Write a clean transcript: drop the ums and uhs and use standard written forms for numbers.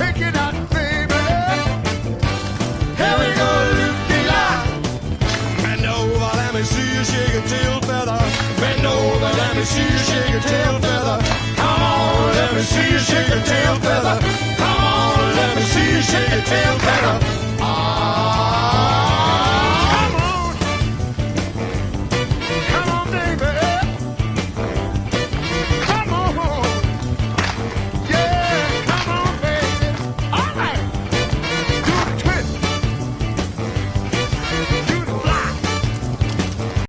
Shake it out, baby. Here we go, Luke-de-la. Bend over, let me see you shake your tail feather. Bend over, let me see you shake your tail